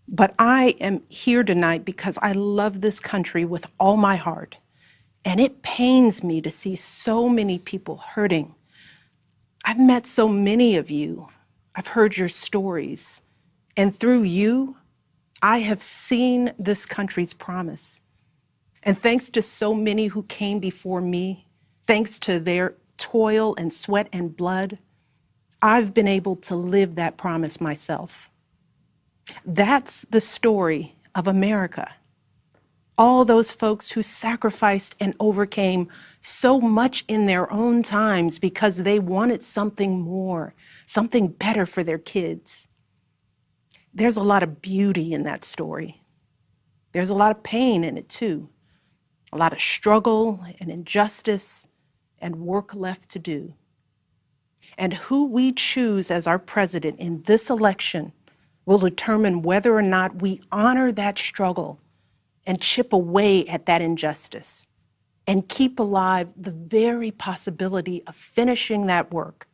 But I am here tonight because I love this country with all my heart. And it pains me to see so many people hurting. I've met so many of you. I've heard your stories. And through you, I have seen this country's promise. And thanks to so many who came before me, thanks to their toil and sweat and blood, I've been able to live that promise myself. That's the story of America. All those folks who sacrificed and overcame so much in their own times because they wanted something more, something better for their kids. There's a lot of beauty in that story. There's a lot of pain in it too. A lot of struggle and injustice and work left to do. And who we choose as our president in this election will determine whether or not we honor that struggle and chip away at that injustice and keep alive the very possibility of finishing that work.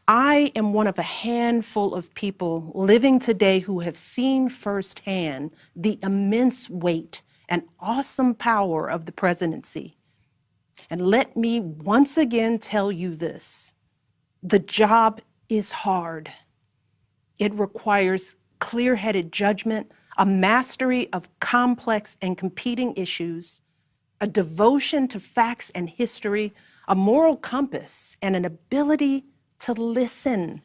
I am one of a handful of people living today who have seen firsthand the immense weight and awesome power of the presidency. And let me once again tell you this: the job is hard. It requires clear-headed judgment, a mastery of complex and competing issues, a devotion to facts and history, a moral compass, and an ability to listen,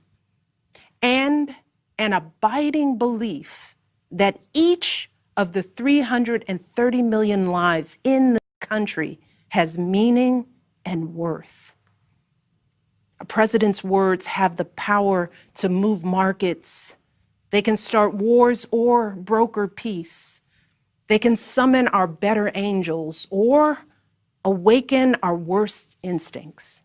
and an abiding belief that each of the 330 million lives in the country has meaning and worth. A president's words have the power to move markets. They can start wars or broker peace. They can summon our better angels or awaken our worst instincts.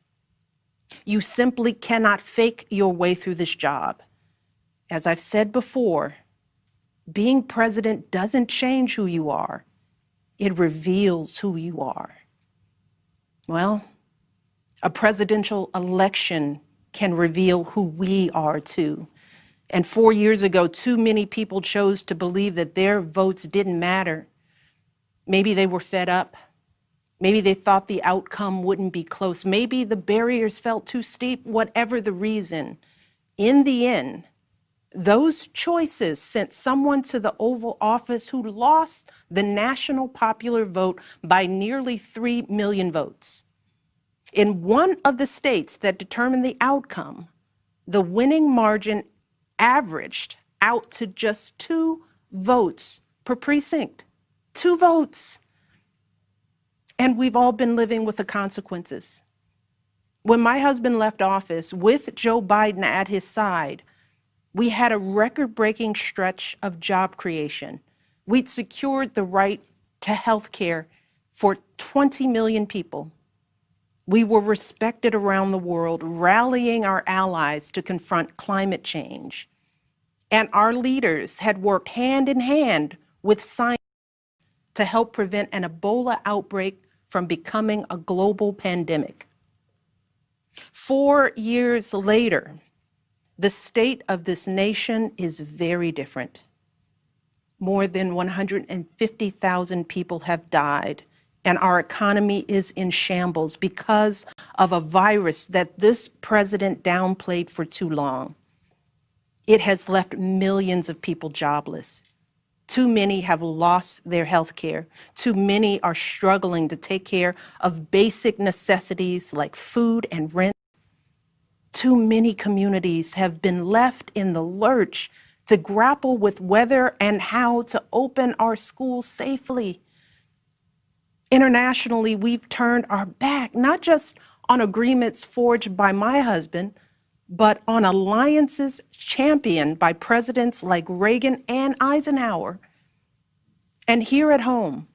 You simply cannot fake your way through this job. As I've said before, being president doesn't change who you are. It reveals who you are. Well, a presidential election can reveal who we are too. And 4 years ago, too many people chose to believe that their votes didn't matter. Maybe they were fed up. Maybe they thought the outcome wouldn't be close. Maybe the barriers felt too steep, whatever the reason. In the end, those choices sent someone to the Oval Office who lost the national popular vote by nearly 3 million votes. In one of the states that determined the outcome, the winning margin averaged out to just 2 votes per precinct. 2 votes. And we've all been living with the consequences. When my husband left office with Joe Biden at his side, we had a record-breaking stretch of job creation. We'd secured the right to health care for 20 million people. We were respected around the world, rallying our allies to confront climate change. And our leaders had worked hand in hand with science to help prevent an Ebola outbreak from becoming a global pandemic. 4 years later, the state of this nation is very different. More than 150,000 people have died, and our economy is in shambles because of a virus that this president downplayed for too long. It has left millions of people jobless. Too many have lost their health care. Too many are struggling to take care of basic necessities like food and rent. Too many communities have been left in the lurch to grapple with whether and how to open our schools safely. Internationally, we've turned our back, not just on agreements forged by my husband, but on alliances championed by presidents like Reagan and Eisenhower. And here at home,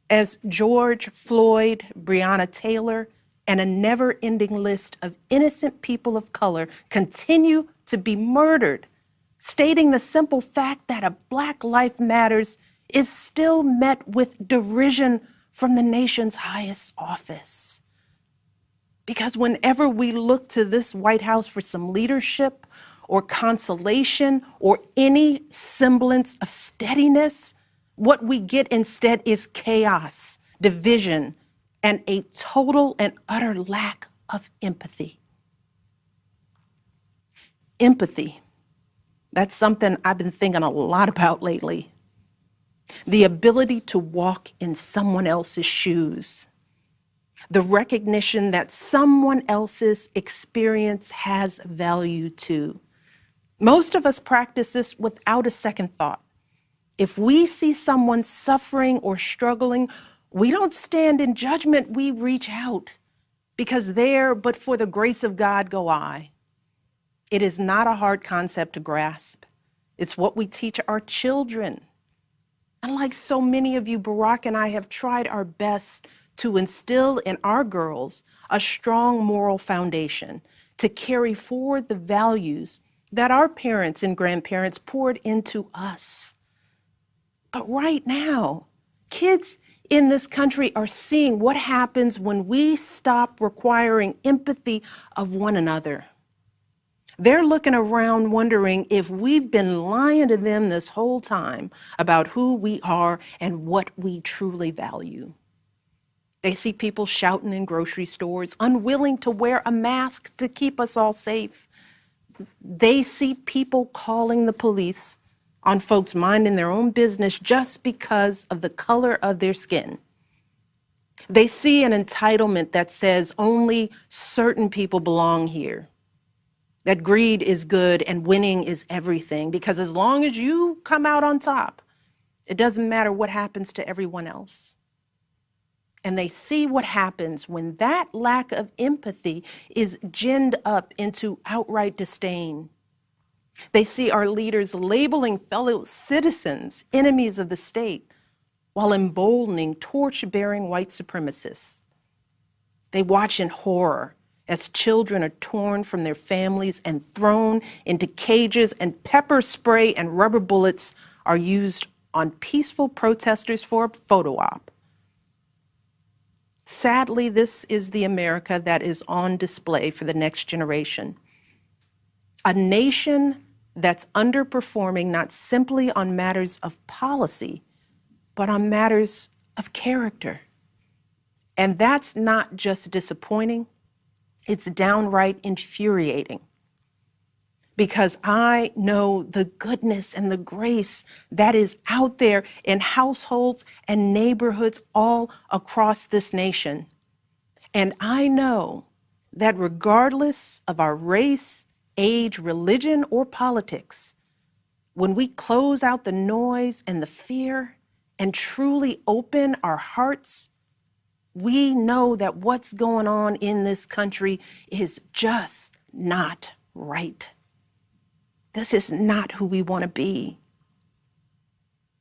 as George Floyd, Breonna Taylor, and a never-ending list of innocent people of color continue to be murdered, stating the simple fact that a Black life matters is still met with derision from the nation's highest office. Because whenever we look to this White House for some leadership or consolation or any semblance of steadiness. What we get instead is chaos, division, and a total and utter lack of empathy. Empathy. That's something I've been thinking a lot about lately. The ability to walk in someone else's shoes. The recognition that someone else's experience has value too. Most of us practice this without a second thought. If we see someone suffering or struggling, we don't stand in judgment, we reach out. Because there, but for the grace of God, go I. It is not a hard concept to grasp. It's what we teach our children. And like so many of you, Barack and I have tried our best to instill in our girls a strong moral foundation to carry forward the values that our parents and grandparents poured into us. But right now, kids in this country are seeing what happens when we stop requiring empathy of one another. They're looking around wondering if we've been lying to them this whole time about who we are and what we truly value. They see people shouting in grocery stores, unwilling to wear a mask to keep us all safe. They see people calling the police on folks minding their own business just because of the color of their skin. They see an entitlement that says only certain people belong here, that greed is good and winning is everything, because as long as you come out on top, it doesn't matter what happens to everyone else. And they see what happens when that lack of empathy is ginned up into outright disdain. They see our leaders labeling fellow citizens enemies of the state while emboldening torch-bearing white supremacists. They watch in horror as children are torn from their families and thrown into cages, and pepper spray and rubber bullets are used on peaceful protesters for a photo op. Sadly, this is the America that is on display for the next generation. A nation that's underperforming not simply on matters of policy, but on matters of character. And that's not just disappointing, it's downright infuriating. Because I know the goodness and the grace that is out there in households and neighborhoods all across this nation. And I know that regardless of our race, age, religion, or politics, when we close out the noise and the fear and truly open our hearts, we know that what's going on in this country is just not right. This is not who we want to be.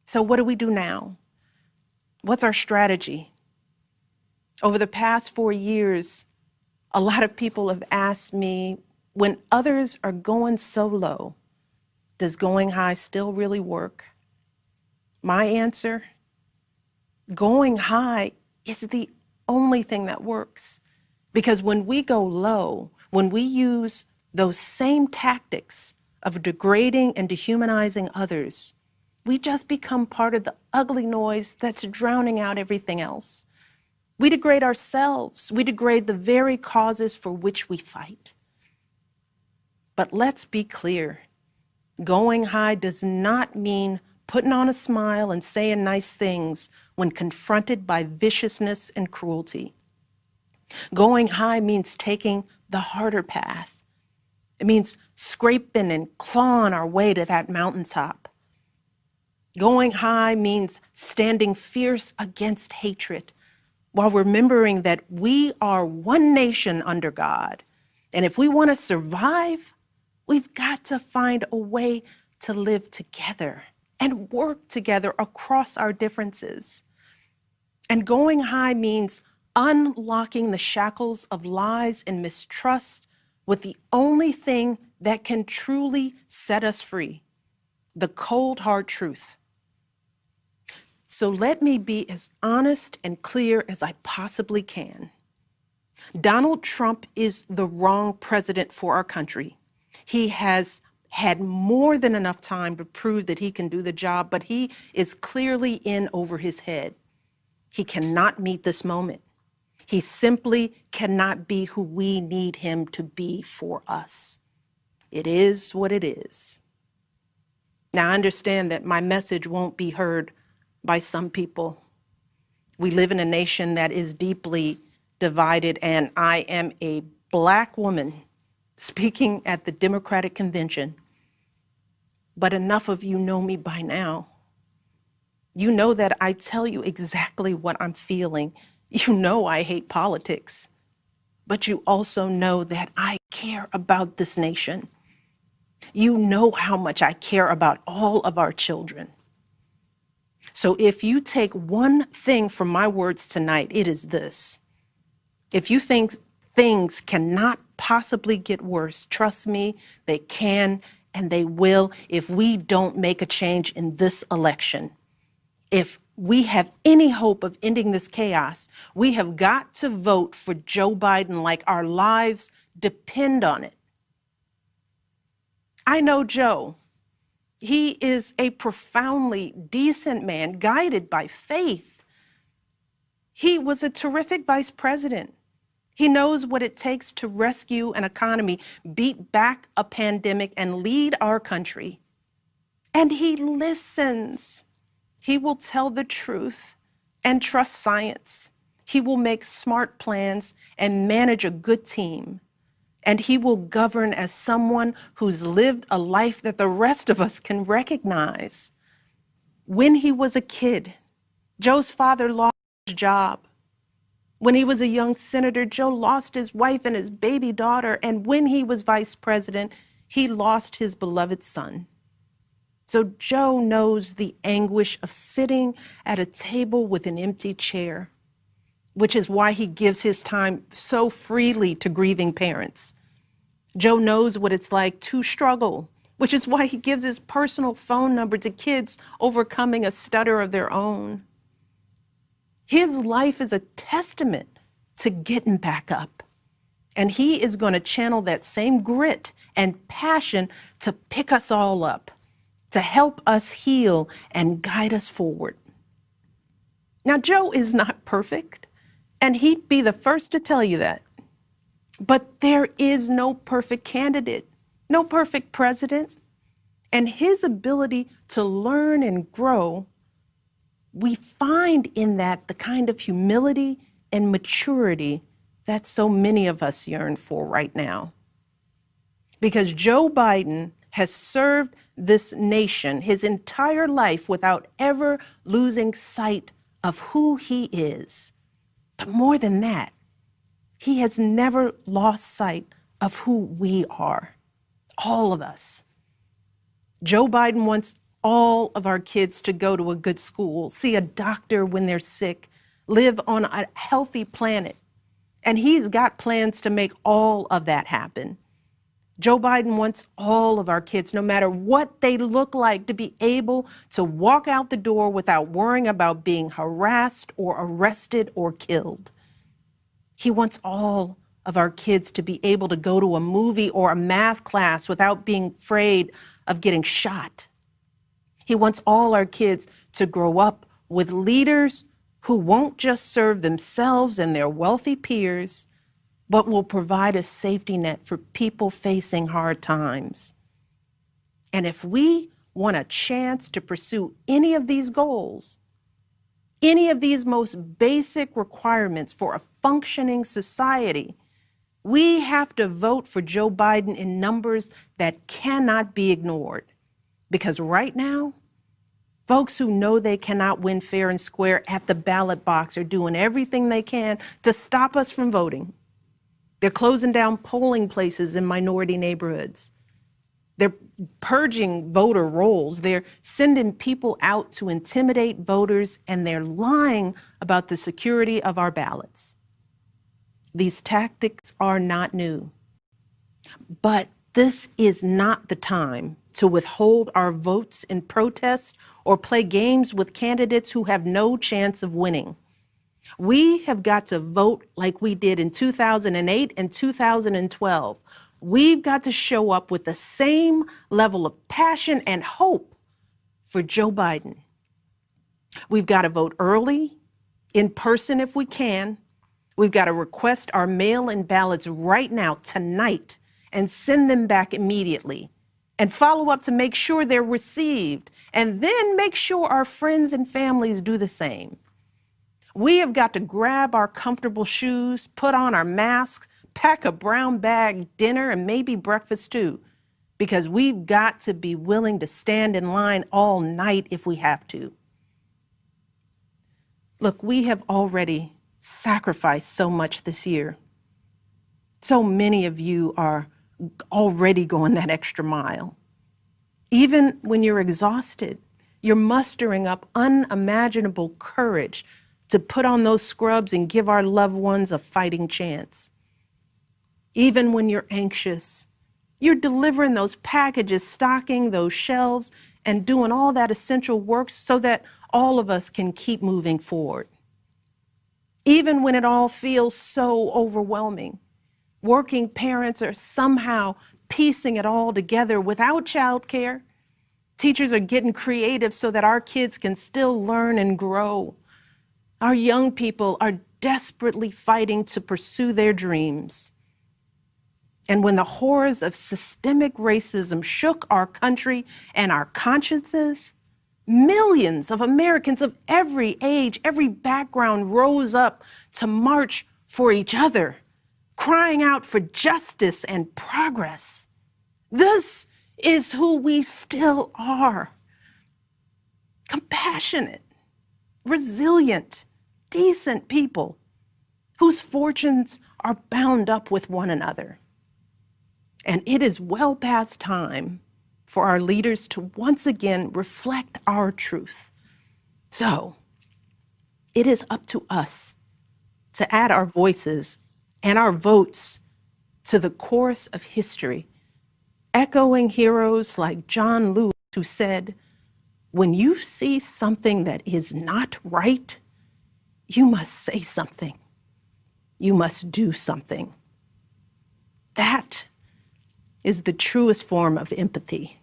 So what do we do now? What's our strategy? Over the past 4 years, a lot of people have asked me, when others are going so low, does going high still really work? My answer, going high is the only thing that works. Because when we go low, when we use those same tactics of degrading and dehumanizing others, we just become part of the ugly noise that's drowning out everything else. We degrade ourselves. We degrade the very causes for which we fight. But let's be clear. Going high does not mean putting on a smile and saying nice things when confronted by viciousness and cruelty. Going high means taking the harder path. It means scraping and clawing our way to that mountaintop. Going high means standing fierce against hatred while remembering that we are one nation under God. And if we want to survive, we've got to find a way to live together and work together across our differences. And going high means unlocking the shackles of lies and mistrust with the only thing that can truly set us free, the cold, hard truth. So let me be as honest and clear as I possibly can. Donald Trump is the wrong president for our country. He has had more than enough time to prove that he can do the job, but he is clearly in over his head. He cannot meet this moment. He simply cannot be who we need him to be for us. It is what it is. Now, I understand that my message won't be heard by some people. We live in a nation that is deeply divided, and I am a Black woman speaking at the Democratic Convention. But enough of you know me by now. You know that I tell you exactly what I'm feeling. You know I hate politics, but you also know that I care about this nation. You know how much I care about all of our children. So if you take one thing from my words tonight, it is this. If you think things cannot possibly get worse, trust me, they can and they will if we don't make a change in this election. If we have any hope of ending this chaos, we have got to vote for Joe Biden like our lives depend on it. I know Joe. He is a profoundly decent man, guided by faith. He was a terrific vice president. He knows what it takes to rescue an economy, beat back a pandemic, and lead our country. And he listens. He will tell the truth and trust science. He will make smart plans and manage a good team. And he will govern as someone who's lived a life that the rest of us can recognize. When he was a kid, Joe's father lost his job. When he was a young senator, Joe lost his wife and his baby daughter. And when he was vice president, he lost his beloved son. So Joe knows the anguish of sitting at a table with an empty chair, which is why he gives his time so freely to grieving parents. Joe knows what it's like to struggle, which is why he gives his personal phone number to kids overcoming a stutter of their own. His life is a testament to getting back up. And he is going to channel that same grit and passion to pick us all up, to help us heal and guide us forward. Now, Joe is not perfect, and he'd be the first to tell you that. But there is no perfect candidate, no perfect president, and his ability to learn and grow, we find in that the kind of humility and maturity that so many of us yearn for right now. Because Joe Biden has served this nation his entire life without ever losing sight of who he is. But more than that, he has never lost sight of who we are, all of us. Joe Biden wants all of our kids to go to a good school, see a doctor when they're sick, live on a healthy planet. And he's got plans to make all of that happen. Joe Biden wants all of our kids, no matter what they look like, to be able to walk out the door without worrying about being harassed or arrested or killed. He wants all of our kids to be able to go to a movie or a math class without being afraid of getting shot. He wants all our kids to grow up with leaders who won't just serve themselves and their wealthy peers, but will provide a safety net for people facing hard times. And if we want a chance to pursue any of these goals, any of these most basic requirements for a functioning society, we have to vote for Joe Biden in numbers that cannot be ignored. Because right now, folks who know they cannot win fair and square at the ballot box are doing everything they can to stop us from voting. They're closing down polling places in minority neighborhoods. They're purging voter rolls. They're sending people out to intimidate voters, and they're lying about the security of our ballots. These tactics are not new. But this is not the time to withhold our votes in protest or play games with candidates who have no chance of winning. We have got to vote like we did in 2008 and 2012, We've got to show up with the same level of passion and hope for Joe Biden. We've got to vote early, in person if we can. We've got to request our mail-in ballots right now, tonight, and send them back immediately. And follow up to make sure they're received. And then make sure our friends and families do the same. We have got to grab our comfortable shoes, put on our masks, pack a brown bag dinner and maybe breakfast too, because we've got to be willing to stand in line all night if we have to. Look, we have already sacrificed so much this year. So many of you are already going that extra mile. Even when you're exhausted, you're mustering up unimaginable courage to put on those scrubs and give our loved ones a fighting chance. Even when you're anxious, you're delivering those packages, stocking those shelves, and doing all that essential work so that all of us can keep moving forward. Even when it all feels so overwhelming, working parents are somehow piecing it all together without childcare. Teachers are getting creative so that our kids can still learn and grow. Our young people are desperately fighting to pursue their dreams. And when the horrors of systemic racism shook our country and our consciences, millions of Americans of every age, every background rose up to march for each other, crying out for justice and progress. This is who we still are. Compassionate, resilient, decent people whose fortunes are bound up with one another. And it is well past time for our leaders to once again reflect our truth. So it is up to us to add our voices and our votes to the chorus of history, echoing heroes like John Lewis, who said, "When you see something that is not right, you must say something. You must do something." That is the truest form of empathy.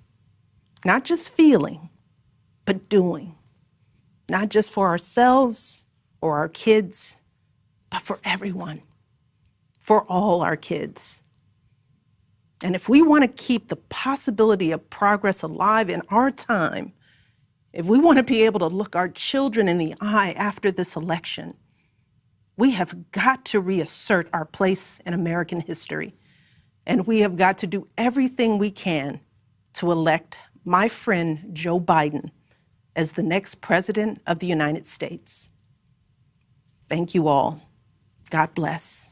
Not just feeling, but doing. Not just for ourselves or our kids, but for everyone, for all our kids. And if we want to keep the possibility of progress alive in our time, if we want to be able to look our children in the eye after this election, we have got to reassert our place in American history. And we have got to do everything we can to elect my friend Joe Biden as the next president of the United States. Thank you all. God bless.